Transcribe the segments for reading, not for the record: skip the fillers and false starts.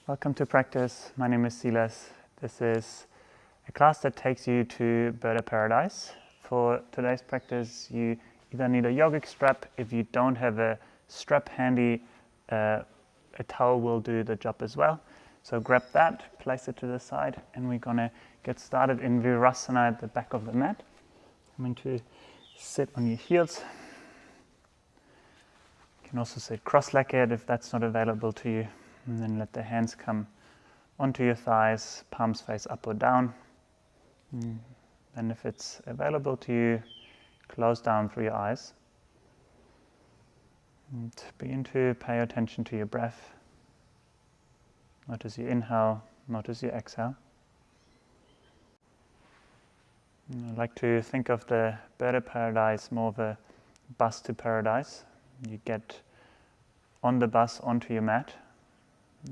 Welcome to practice. My name is Silas. This is a class that takes you to bird of paradise. For today's practice, you either need a yogic strap. If you don't have a strap handy, a towel will do the job as well. So grab that, place it to the side, and we're gonna get started in Vinyasa at the back of the mat. I'm going to sit on your heels. You can also sit cross-legged if that's not available to you. And then let the hands come onto your thighs, palms face up or down. Then if it's available to you, close down through your eyes. And begin to pay attention to your breath. Notice your inhale, notice your exhale. I like to think of the bird of paradise more of a bus to paradise. You get on the bus onto your mat.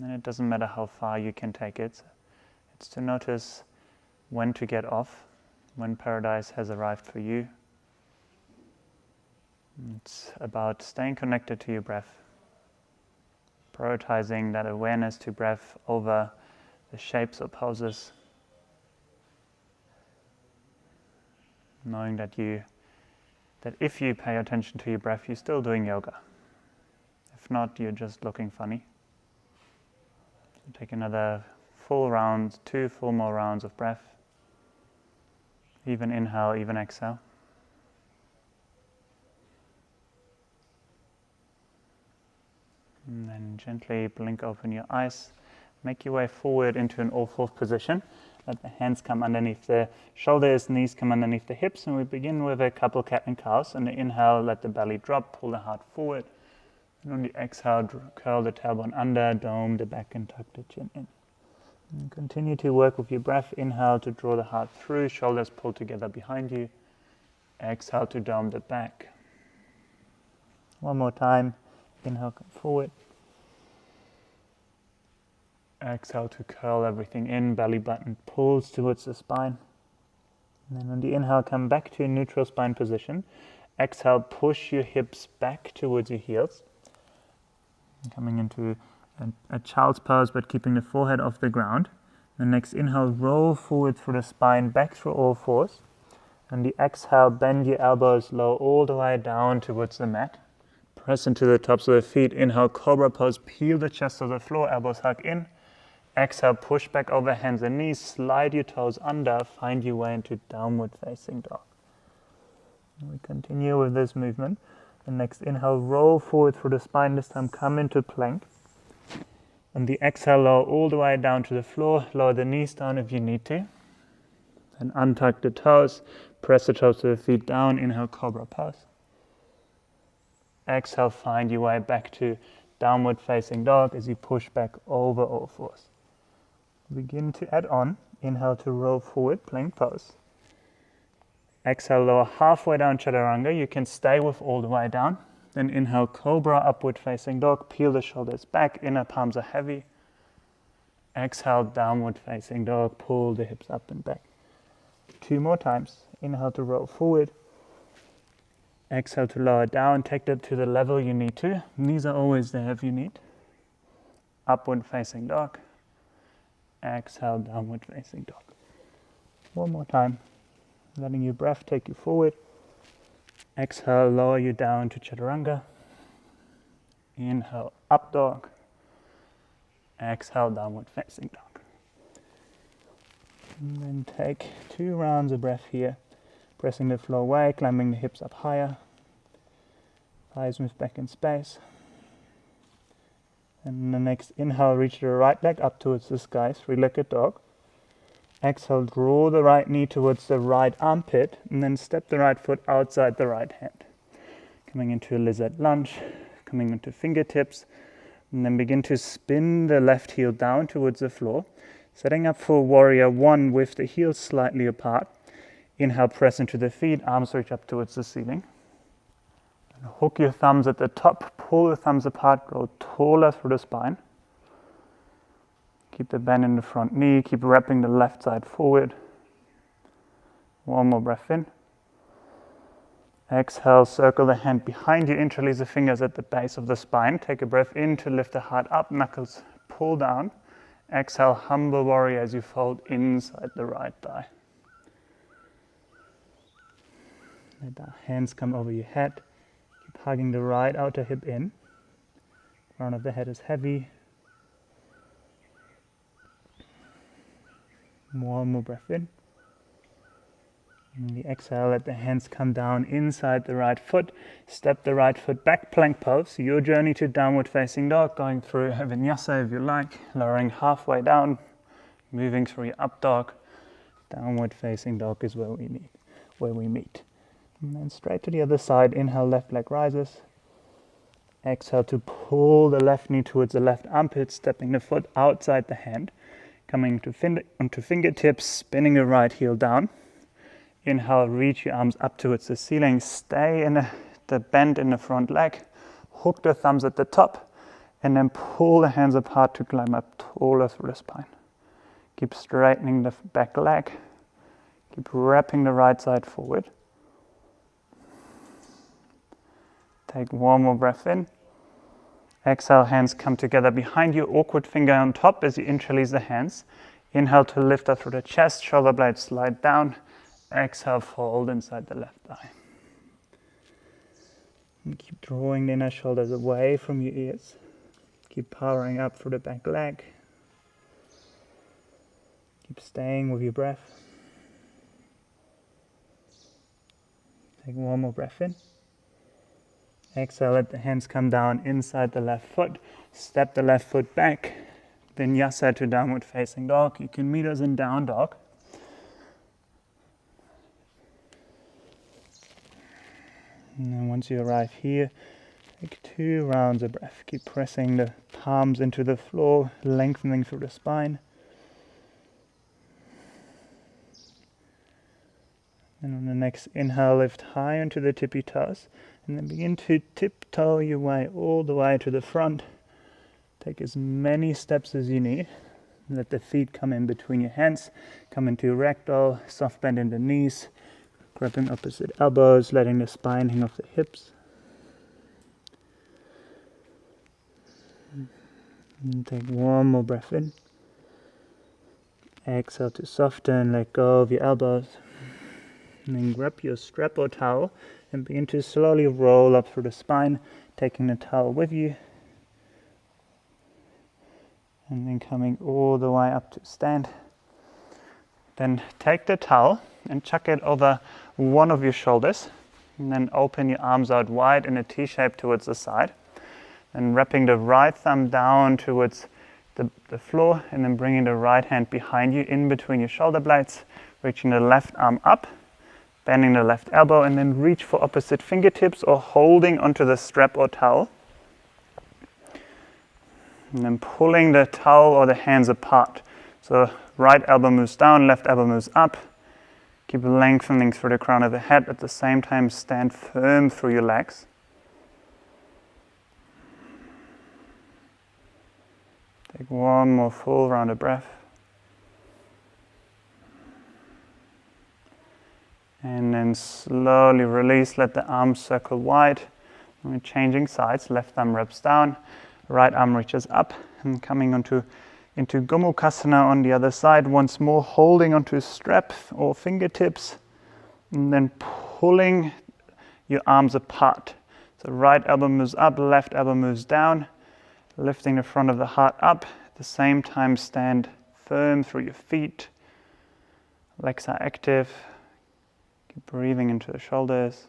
And it doesn't matter how far you can take it. It's to notice when to get off, when paradise has arrived for you. It's about staying connected to your breath, prioritizing that awareness to breath over the shapes or poses, knowing that if you pay attention to your breath, you're still doing yoga. If not, you're just looking funny. Take another full round, 2 full more rounds of breath. Even inhale, even exhale. And then gently blink open your eyes. Make your way forward into an all-fourth position. Let the hands come underneath the shoulders, knees come underneath the hips, and we begin with a couple cat and cows. On the inhale, let the belly drop, pull the heart forward. And on the exhale, curl the tailbone under, dome the back and tuck the chin in. And continue to work with your breath. Inhale to draw the heart through, shoulders pull together behind you. Exhale to dome the back. One more time. Inhale, come forward. Exhale to curl everything in, belly button pulls towards the spine. And then on the inhale, come back to a neutral spine position. Exhale, push your hips back towards your heels. Coming into a child's pose, but keeping the forehead off the ground. The next inhale, roll forward through the spine, back through all fours. And the exhale, bend your elbows low all the way down towards the mat. Press into the tops of the feet. Inhale, cobra pose, peel the chest to the floor, elbows hug in. Exhale, push back over hands and knees, slide your toes under, find your way into downward facing dog. And we continue with this movement. The next inhale, roll forward through the spine, this time come into plank. And the exhale, lower all the way down to the floor, lower the knees down if you need to. Then untuck the toes, press the toes to the feet down, inhale, cobra pose. Exhale, find your way back to downward facing dog as you push back over all fours. Begin to add on, inhale to roll forward, plank pose. Exhale, lower halfway down chaturanga. You can stay with all the way down. Then inhale, cobra, upward facing dog. Peel the shoulders back, inner palms are heavy. Exhale, downward facing dog. Pull the hips up and back. 2 more times. Inhale to roll forward. Exhale to lower down. Take that to the level you need to. Knees are always there if you need. Upward facing dog. Exhale, downward facing dog. 1 more time. Letting your breath take you forward. Exhale, lower you down to chaturanga. Inhale, up dog. Exhale, downward facing dog. And then take 2 rounds of breath here. Pressing the floor away, climbing the hips up higher. Thighs move back in space. And the next inhale, reach the right leg up towards the sky, 3-legged dog. Exhale, draw the right knee towards the right armpit, and then step the right foot outside the right hand. Coming into a lizard lunge, coming into fingertips, and then begin to spin the left heel down towards the floor, setting up for warrior 1 with the heels slightly apart. Inhale, press into the feet, arms reach up towards the ceiling. And hook your thumbs at the top, pull the thumbs apart, grow taller through the spine. Keep the bend in the front knee, keep wrapping the left side forward. 1 more breath in. Exhale, circle the hand behind you, interlace the fingers at the base of the spine. Take a breath in to lift the heart up, knuckles pull down. Exhale, humble warrior as you fold inside the right thigh. Let the hands come over your head. Keep hugging the right outer hip in. Crown of the head is heavy. One more breath in. And the exhale, let the hands come down inside the right foot. Step the right foot back, plank pose. Your journey to downward facing dog, going through a vinyasa if you like, lowering halfway down, moving through your up dog. Downward facing dog is where we meet. And then straight to the other side. Inhale, left leg rises. Exhale to pull the left knee towards the left armpit, stepping the foot outside the hand. Coming onto fingertips, spinning the right heel down. Inhale, reach your arms up towards the ceiling. Stay in the bend in the front leg. Hook the thumbs at the top. And then pull the hands apart to climb up taller through the spine. Keep straightening the back leg. Keep wrapping the right side forward. Take one more breath in. Exhale, hands come together behind you. Awkward finger on top as you interlace the hands. Inhale to lift up through the chest. Shoulder blades slide down. Exhale, fold inside the left thigh. And keep drawing the inner shoulders away from your ears. Keep powering up through the back leg. Keep staying with your breath. Take one more breath in. Exhale, let the hands come down inside the left foot. Step the left foot back. Vinyasa to downward facing dog. You can meet us in down dog. And then once you arrive here, take 2 rounds of breath. Keep pressing the palms into the floor, lengthening through the spine. And on the next inhale, lift high onto the tippy toes. And then begin to tiptoe your way all the way to the front. Take as many steps as you need. Let the feet come in between your hands. Come into ragdoll, soft bend in the knees. Grabbing opposite elbows, letting the spine hang off the hips. And take one more breath in. Exhale to soften, let go of your elbows. And then grab your strap or towel and begin to slowly roll up through the spine, taking the towel with you. And then coming all the way up to stand. Then take the towel and chuck it over one of your shoulders. And then open your arms out wide in a T shape towards the side. And wrapping the right thumb down towards the floor. And then bringing the right hand behind you in between your shoulder blades. Reaching the left arm up. Bending the left elbow. And then reach for opposite fingertips or holding onto the strap or towel. And then pulling the towel or the hands apart. So right elbow moves down, left elbow moves up. Keep lengthening through the crown of the head. At the same time, stand firm through your legs. Take one more full round of breath. And then slowly release, let the arms circle wide. And we're changing sides, left thumb wraps down, right arm reaches up, and coming into Gomukhasana on the other side, once more holding onto a strap or fingertips, and then pulling your arms apart. So right elbow moves up, left elbow moves down, lifting the front of the heart up. At the same time, stand firm through your feet. Legs are active. Keep breathing into the shoulders.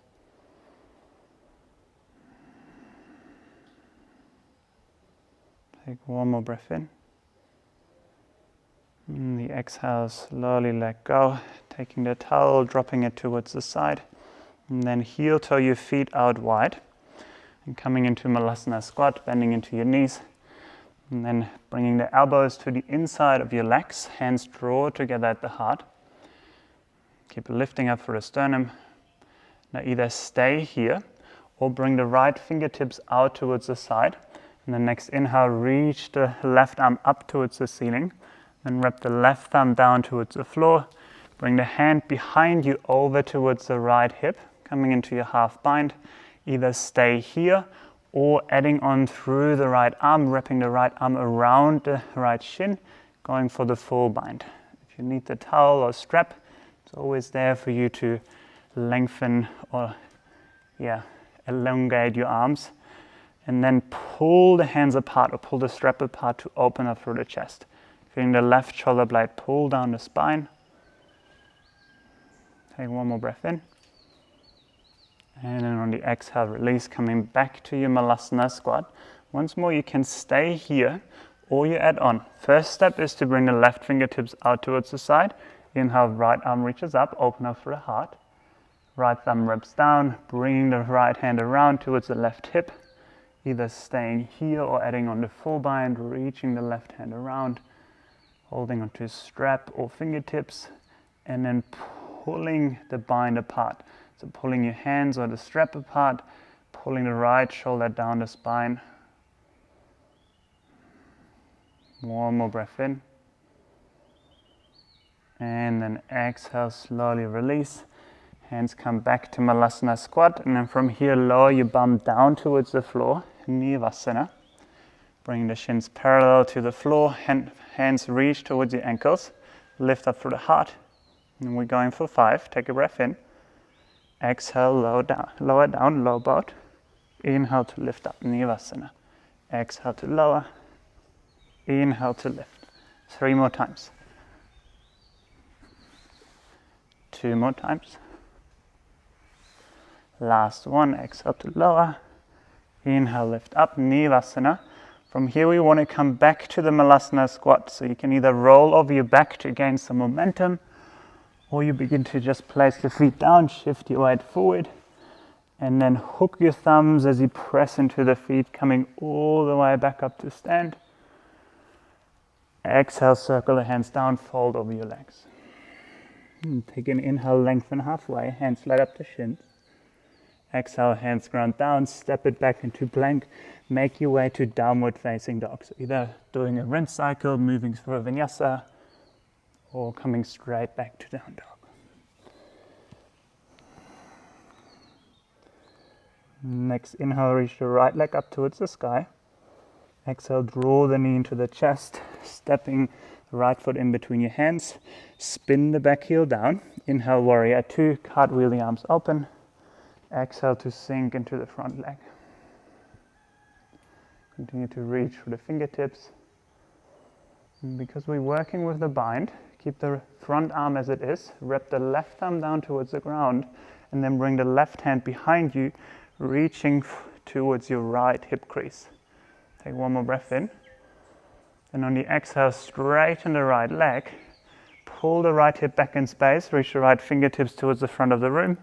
Take one more breath in. And the exhale, slowly let go, taking the towel, dropping it towards the side. And then heel toe your feet out wide. And coming into Malasana squat, bending into your knees. And then bringing the elbows to the inside of your legs, hands draw together at the heart. Keep lifting up through the sternum. Now either stay here or bring the right fingertips out towards the side. And the next inhale, reach the left arm up towards the ceiling. Then wrap the left thumb down towards the floor. Bring the hand behind you over towards the right hip, coming into your half bind. Either stay here or adding on through the right arm, wrapping the right arm around the right shin, going for the full bind. If you need the towel or strap, it's always there for you to lengthen or elongate your arms, and then pull the hands apart or pull the strap apart to open up through the chest. Feeling the left shoulder blade pull down the spine. Take one more breath in. And then on the exhale, release, coming back to your Malasana squat. Once more, you can stay here or you add on. First step is to bring the left fingertips out towards the side. Inhale, right arm reaches up, open up for the heart. Right thumb rubs down, bringing the right hand around towards the left hip. Either staying here or adding on the full bind, reaching the left hand around, holding onto strap or fingertips, and then pulling the bind apart. So pulling your hands or the strap apart, pulling the right shoulder down the spine. One more breath in. And then exhale, slowly release. Hands come back to Malasana squat, and then from here lower your bum down towards the floor, Nivasana. Bring the shins parallel to the floor, hands reach towards your ankles, lift up through the heart. And we're going for 5, take a breath in. Exhale, lower down, low boat. Inhale to lift up, Nivasana. Exhale to lower. Inhale to lift. 3 more times. 2 more times. Last one, exhale to lower. Inhale, lift up, Nivasana. From here we want to come back to the Malasana squat. So you can either roll over your back to gain some momentum, or you begin to just place the feet down, shift your weight forward, and then hook your thumbs as you press into the feet, coming all the way back up to stand. Exhale, circle the hands down, fold over your legs. Take an inhale, lengthen halfway, hands slide up to shins. Exhale, hands ground down, step it back into plank, make your way to downward facing dog. So either doing a rinse cycle, moving through a Vinyasa, or coming straight back to down dog. Next inhale, reach the right leg up towards the sky. Exhale, draw the knee into the chest, stepping the right foot in between your hands. Spin the back heel down. Inhale, warrior 2, cartwheel the arms open. Exhale to sink into the front leg. Continue to reach for the fingertips. And because we're working with the bind, keep the front arm as it is, wrap the left thumb down towards the ground, and then bring the left hand behind you, reaching towards your right hip crease. Take one more breath in. And on the exhale, straighten the right leg, pull the right hip back in space, reach the right fingertips towards the front of the room,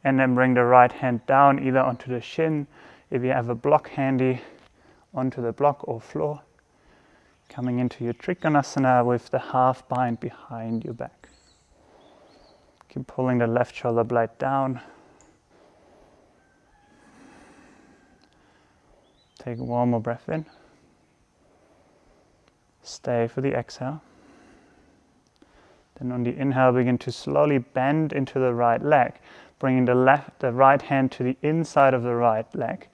and then bring the right hand down either onto the shin, if you have a block handy, onto the block or floor. Coming into your Trikonasana with the half bind behind your back. Keep pulling the left shoulder blade down. Take one more breath in. Stay for the exhale. Then on the inhale, begin to slowly bend into the right leg, bringing the right hand to the inside of the right leg,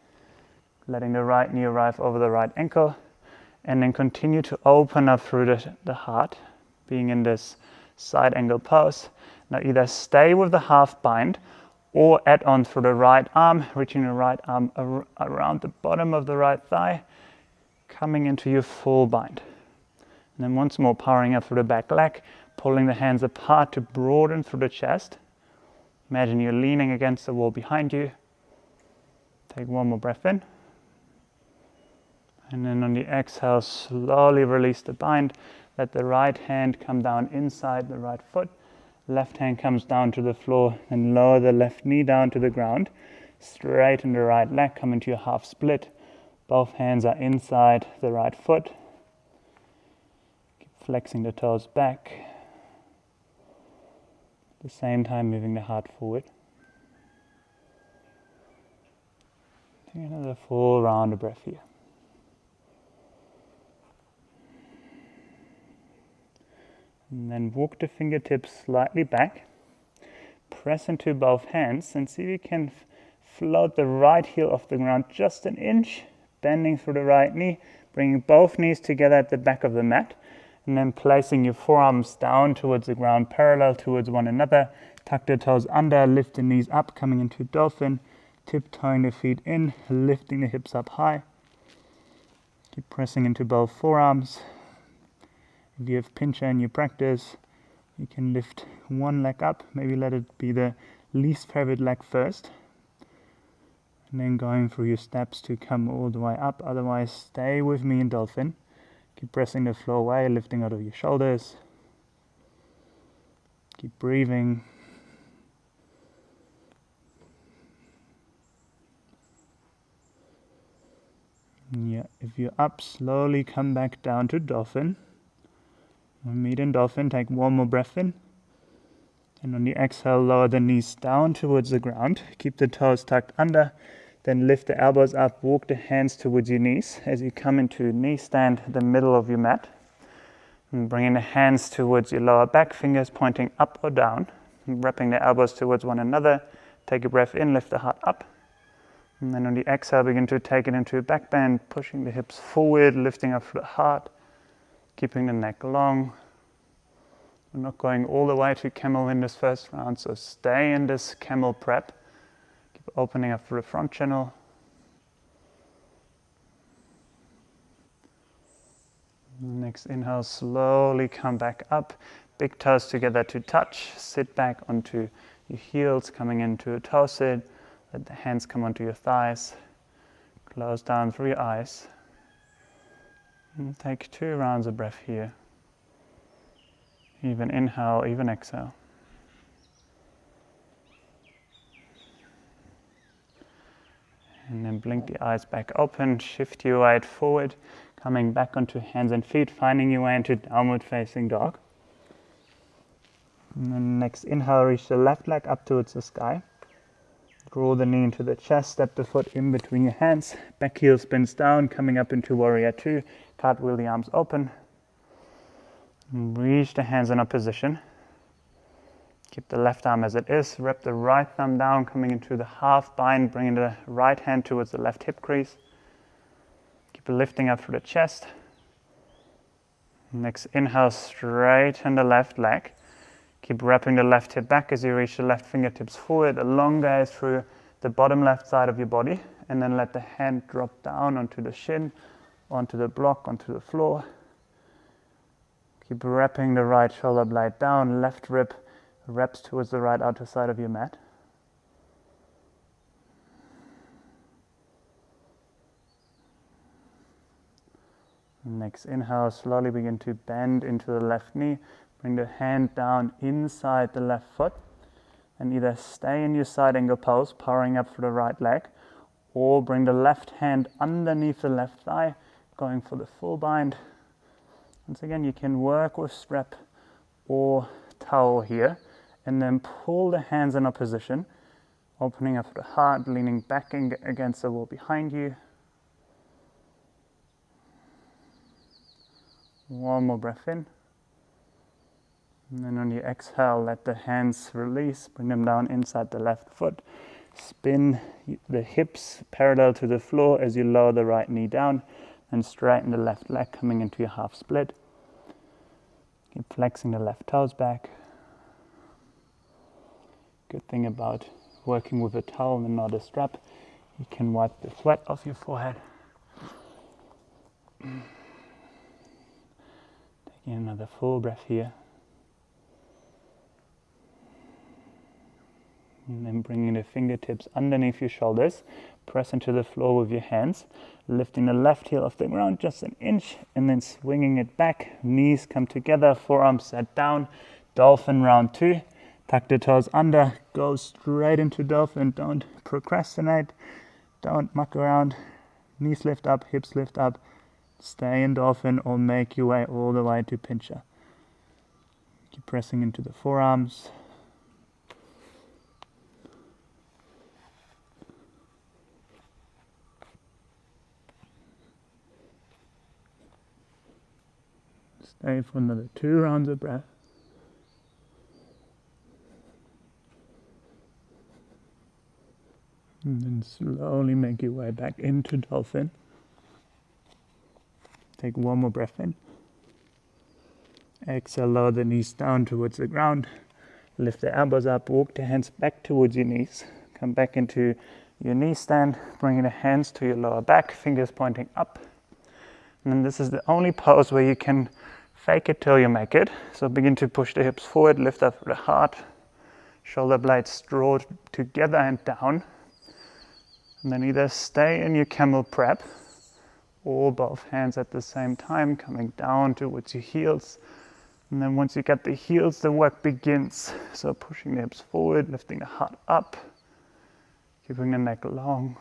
letting the right knee arrive over the right ankle, and then continue to open up through the heart, being in this side angle pose. Now either stay with the half bind or add on through the right arm, reaching the right arm around the bottom of the right thigh, coming into your full bind. And then once more, powering up through the back leg, pulling the hands apart to broaden through the chest. Imagine you're leaning against the wall behind you. Take one more breath in. And then on the exhale, slowly release the bind. Let the right hand come down inside the right foot. Left hand comes down to the floor, and lower the left knee down to the ground. Straighten the right leg, come into your half split. Both hands are inside the right foot. Keep flexing the toes back. At the same time, moving the heart forward. Take another full round of breath here. And then walk the fingertips slightly back. Press into both hands and see if you can float the right heel off the ground just an inch, bending through the right knee, bringing both knees together at the back of the mat. And then placing your forearms down towards the ground, parallel towards one another. Tuck the toes under, lift the knees up, coming into Dolphin. Tiptoeing the feet in, lifting the hips up high. Keep pressing into both forearms. If you have pincha in your practice, you can lift one leg up, maybe let it be the least favorite leg first. And then going through your steps to come all the way up. Otherwise, stay with me in Dolphin. Keep pressing the floor away, lifting out of your shoulders. Keep breathing. Yeah, if you're up, slowly come back down to Dolphin. We'll meet in Dolphin, take one more breath in. And on the exhale, lower the knees down towards the ground. Keep the toes tucked under. Then lift the elbows up, walk the hands towards your knees. As you come into knee stand, the middle of your mat. And bringing the hands towards your lower back, fingers pointing up or down. And wrapping the elbows towards one another. Take a breath in, lift the heart up. And then on the exhale, begin to take it into a back bend, pushing the hips forward, lifting up through the heart. Keeping the neck long. We're not going all the way to camel in this first round, so stay in this camel prep. Keep opening up through the front channel. Next inhale, slowly come back up. Big toes together to touch. Sit back onto your heels, coming into a toe sit. Let the hands come onto your thighs. Close down through your eyes. And take 2 rounds of breath here. Even inhale, even exhale. And then blink the eyes back open, shift your weight forward, coming back onto hands and feet, finding your way into downward facing dog. And then next inhale, reach the left leg up towards the sky. Draw the knee into the chest, step the foot in between your hands, back heel spins down, coming up into warrior 2, cartwheel the arms open. And reach the hands in a position. Keep the left arm as it is, wrap the right thumb down, coming into the half bind, bringing the right hand towards the left hip crease. Keep lifting up through the chest. Next inhale, straighten the left leg. Keep wrapping the left hip back as you reach the left fingertips forward, a long gaze through the bottom left side of your body, and then let the hand drop down onto the shin, onto the block, onto the floor. Keep wrapping the right shoulder blade down, left rib wraps towards the right outer side of your mat. Next inhale, slowly begin to bend into the left knee. Bring the hand down inside the left foot and either stay in your side angle pose, powering up for the right leg, or bring the left hand underneath the left thigh, going for the full bind. Once again, you can work with strap or towel here, and then pull the hands in a position, opening up the heart, leaning back against the wall behind you. One more breath in. And then on your exhale, let the hands release, bring them down inside the left foot. Spin the hips parallel to the floor as you lower the right knee down, and straighten the left leg, coming into your half split. Keep flexing the left toes back. Good thing about working with a towel and not a strap, you can wipe the sweat off your forehead. Taking another full breath here. And then bringing the fingertips underneath your shoulders, press into the floor with your hands, lifting the left heel off the ground just an inch, and then swinging it back. Knees come together, forearms set down. Dolphin round 2. Tuck the toes under, go straight into Dolphin. Don't procrastinate, don't muck around. Knees lift up, hips lift up. Stay in Dolphin or make your way all the way to pincha. Keep pressing into the forearms. Stay for another 2 rounds of breath. And then slowly make your way back into Dolphin. Take one more breath in. Exhale, lower the knees down towards the ground. Lift the elbows up, walk the hands back towards your knees. Come back into your knee stand, bringing the hands to your lower back, fingers pointing up. And then this is the only pose where you can fake it till you make it. So begin to push the hips forward, lift up the heart, shoulder blades draw together and down. And then either stay in your camel prep or both hands at the same time, coming down towards your heels. And then once you get the heels, the work begins. So pushing the hips forward, lifting the heart up, keeping the neck long.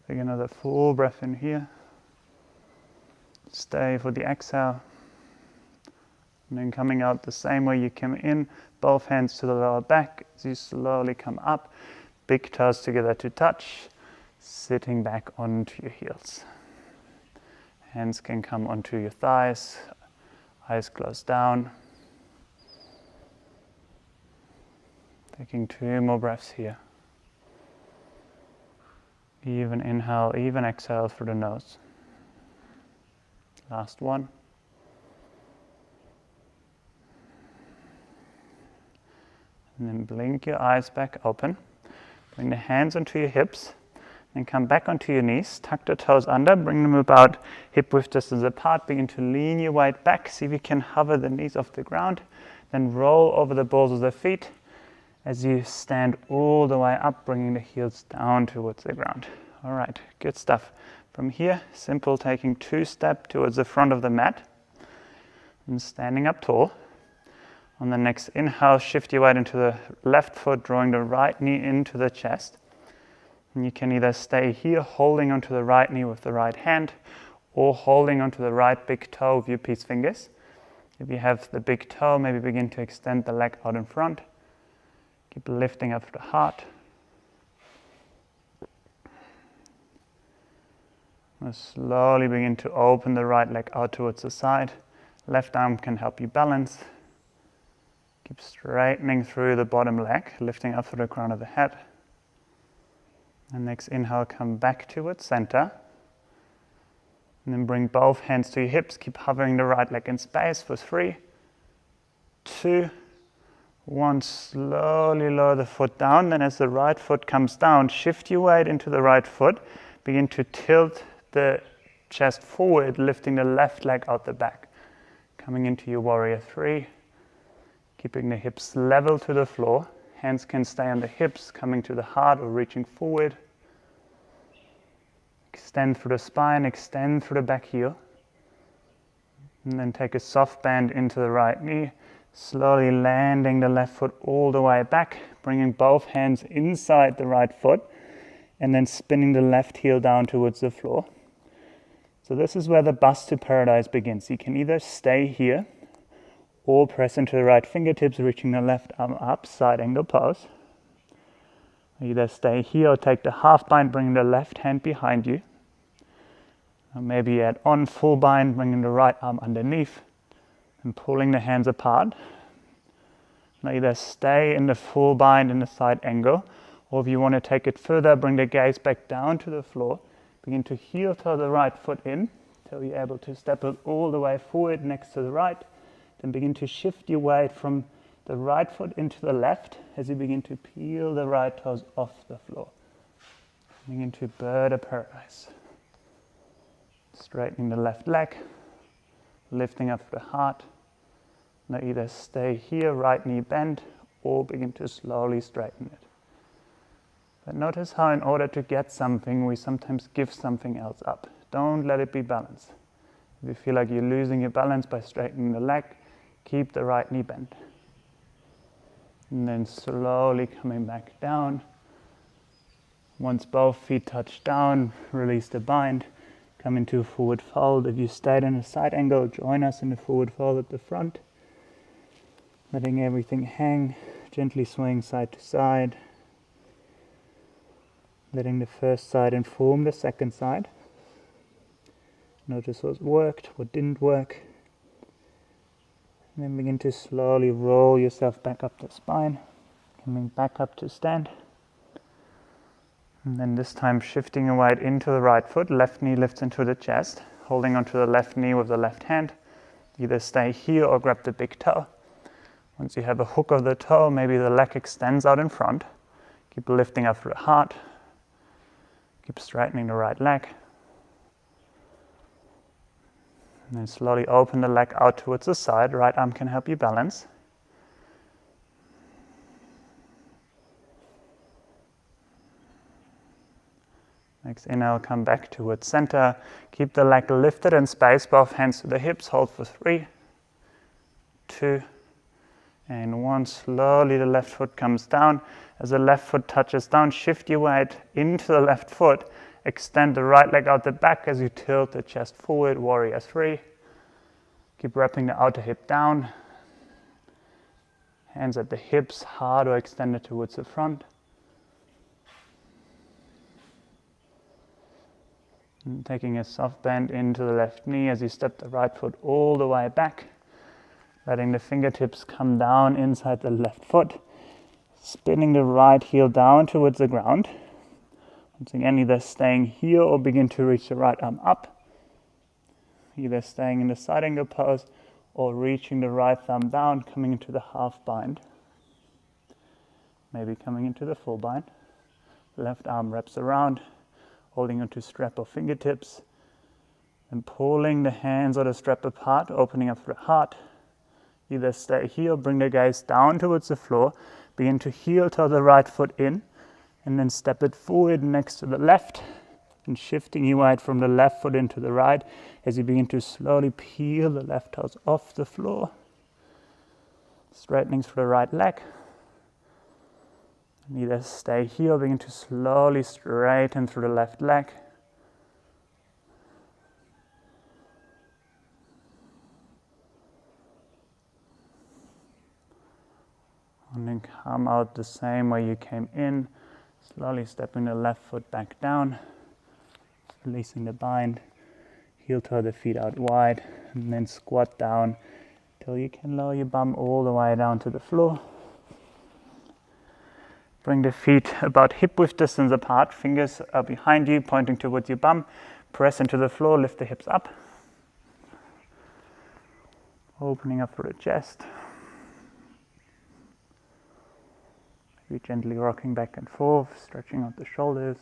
Take another full breath in here. Stay for the exhale. And then coming out the same way you came in, both hands to the lower back as you slowly come up. Big toes together to touch, sitting back onto your heels. Hands can come onto your thighs, eyes closed down. Taking 2 more breaths here. Even inhale, even exhale through the nose. Last one. And then blink your eyes back open. Bring the hands onto your hips. And come back onto your knees. Tuck the toes under. Bring them about hip width distance apart. Begin to lean your weight back. See if you can hover the knees off the ground. Then roll over the balls of the feet as you stand all the way up, bringing the heels down towards the ground. All right, good stuff. From here, simple, taking 2 steps towards the front of the mat and standing up tall. On the next inhale, shift your weight into the left foot, drawing the right knee into the chest. And you can either stay here, holding onto the right knee with the right hand, or holding onto the right big toe with your peace fingers. If you have the big toe, maybe begin to extend the leg out in front. Keep lifting up the heart. Now slowly begin to open the right leg out towards the side. Left arm can help you balance. Keep straightening through the bottom leg, lifting up through the crown of the head. And next inhale, come back towards center. And then bring both hands to your hips. Keep hovering the right leg in space for 3, 2, 1. Slowly lower the foot down. Then as the right foot comes down, shift your weight into the right foot. Begin to tilt the chest forward, lifting the left leg out the back. Coming into your warrior 3. Keeping the hips level to the floor. Hands can stay on the hips, coming to the heart or reaching forward. Extend through the spine, extend through the back heel. And then take a soft bend into the right knee. Slowly landing the left foot all the way back, bringing both hands inside the right foot, and then spinning the left heel down towards the floor. So this is where the bus to paradise begins. You can either stay here, or press into the right fingertips, reaching the left arm up, side angle pose. Either stay here or take the half bind, bringing the left hand behind you. Or maybe add on full bind, bringing the right arm underneath and pulling the hands apart. Now either stay in the full bind in the side angle, or if you want to take it further, bring the gaze back down to the floor. Begin to heel toe the right foot in till you're able to step it all the way forward next to the right. Then begin to shift your weight from the right foot into the left as you begin to peel the right toes off the floor. Begin to bird of paradise. Straightening the left leg, lifting up the heart. Now either stay here, right knee bend, or begin to slowly straighten it. But notice how in order to get something, we sometimes give something else up. Don't let it be balanced. If you feel like you're losing your balance by straightening the leg, keep the right knee bent. And then slowly coming back down. Once both feet touch down, release the bind. Come into a forward fold. If you stayed in a side angle, join us in the forward fold at the front. Letting everything hang, gently swaying side to side. Letting the first side inform the second side. Notice what worked, what didn't work. And then begin to slowly roll yourself back up the spine, coming back up to stand. And then this time shifting your weight into the right foot, left knee lifts into the chest. holding onto the left knee with the left hand. Either stay here or grab the big toe. Once you have a hook of the toe, maybe the leg extends out in front. Keep lifting up through the heart. Keep straightening the right leg. And then slowly open the leg out towards the side. Right arm can help you balance. Next inhale, come back towards center. Keep the leg lifted in space, both hands to the hips. Hold for 3, 2, and 1. Slowly the left foot comes down. As the left foot touches down, shift your weight into the left foot. Extend the right leg out the back as you tilt the chest forward, warrior 3. Keep wrapping the outer hip down. Hands at the hips, hard or extended towards the front. And taking a soft bend into the left knee as you step the right foot all the way back. Letting the fingertips come down inside the left foot. Spinning the right heel down towards the ground. Once again, either staying here or begin to reach the right arm up. Either staying in the side angle pose or reaching the right thumb down, coming into the half bind. Maybe coming into the full bind. Left arm wraps around, holding onto strap or fingertips, and pulling the hands or the strap apart, opening up the heart. Either stay here or bring the gaze down towards the floor. Begin to heel toe the right foot in, and then step it forward next to the left, and shifting your weight from the left foot into the right as you begin to slowly peel the left toes off the floor. Straightening through the right leg. And either stay here or begin to slowly straighten through the left leg. And then come out the same way you came in. Slowly stepping the left foot back down. Releasing the bind. Heel toe the feet out wide. And then squat down till you can lower your bum all the way down to the floor. Bring the feet about hip width distance apart. Fingers are behind you, pointing towards your bum. Press into the floor, lift the hips up. Opening up through the chest. Maybe gently rocking back and forth, stretching out the shoulders.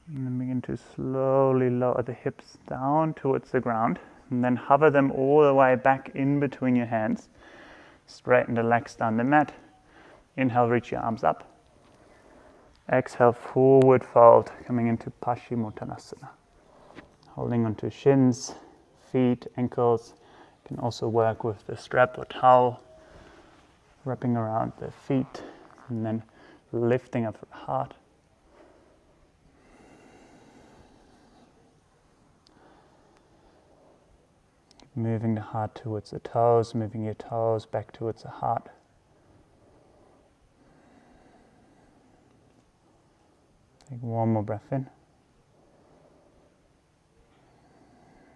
And then begin to slowly lower the hips down towards the ground. And then hover them all the way back in between your hands. Straighten the legs down the mat. Inhale, reach your arms up. Exhale, forward fold, coming into Paschimottanasana. Holding onto shins, feet, ankles. You can also work with the strap or towel. Wrapping around the feet. And then lifting up the heart. Moving the heart towards the toes, moving your toes back towards the heart. Take one more breath in.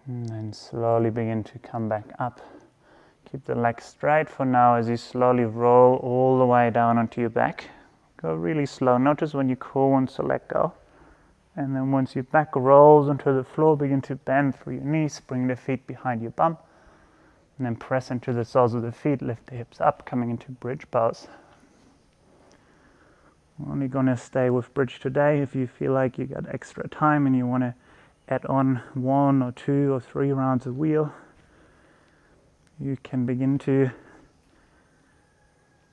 And then slowly begin to come back up. Keep the legs straight for now as you slowly roll all the way down onto your back. Go really slow. Notice when your core wants to let go. And then once your back rolls onto the floor, begin to bend through your knees, bring the feet behind your bum, and then press into the soles of the feet, lift the hips up, coming into bridge pose. We're only going to stay with bridge today. If you feel like you got extra time and you want to add on 1 or 2 or 3 rounds of wheel, you can begin to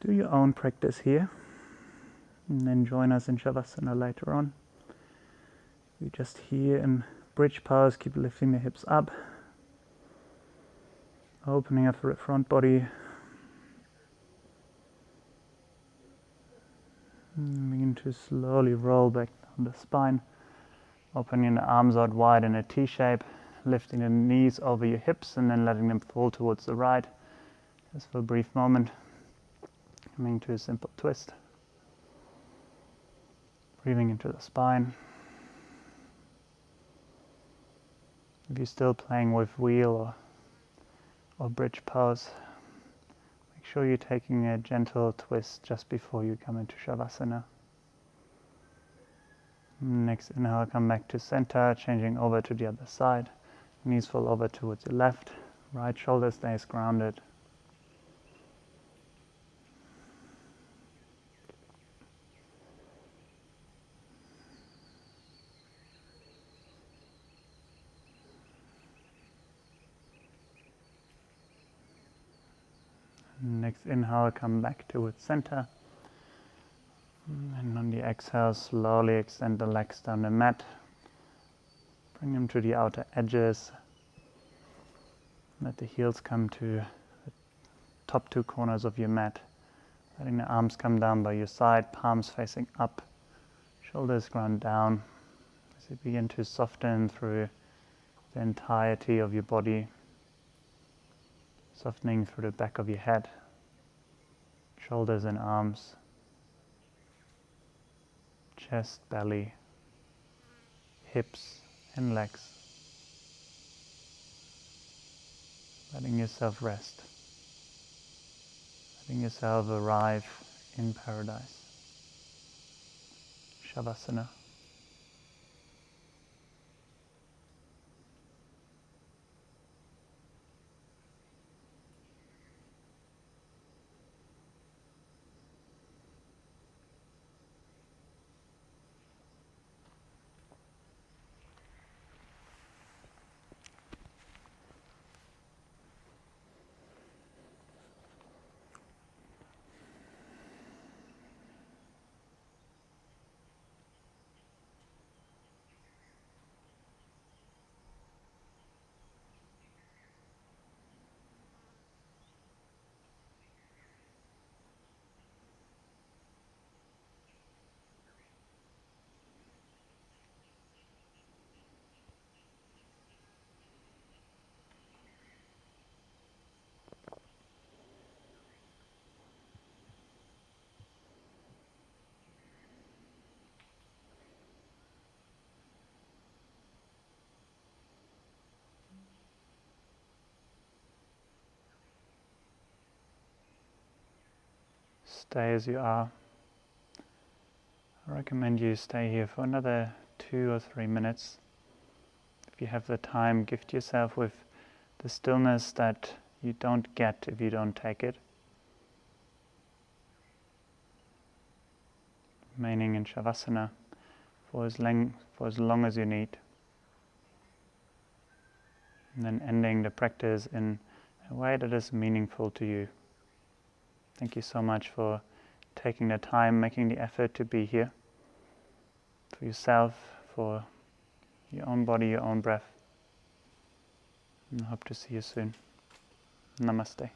do your own practice here, and then join us in shavasana later on. You just here in bridge pose, keep lifting the hips up, opening up the front body, and begin to slowly roll back down the spine, opening the arms out wide in a T shape, lifting the knees over your hips and then letting them fall towards the right, just for a brief moment, coming to a simple twist, breathing into the spine. If you're still playing with wheel or bridge pose, make Make sure you're taking a gentle twist just before you come into shavasana. Next inhale, come back to center, changing over to the other side. Knees fall over towards your left. Right shoulder stays grounded. Next inhale, come back towards center. And on the exhale, slowly extend the legs down the mat. Bring them to the outer edges. Let the heels come to the top two corners of your mat. Letting the arms come down by your side, palms facing up, shoulders ground down. As you begin to soften through the entirety of your body, softening through the back of your head, shoulders and arms, chest, belly, hips and legs. Letting yourself rest. Letting yourself arrive in paradise. Shavasana. Stay as you are. I recommend you stay here for another 2 or 3 minutes. If you have the time, gift yourself with the stillness that you don't get if you don't take it. Remaining in shavasana for as long as you need. And then ending the practice in a way that is meaningful to you. Thank you so much for taking the time, making the effort to be here. For yourself, for your own body, your own breath. And I hope to see you soon. Namaste.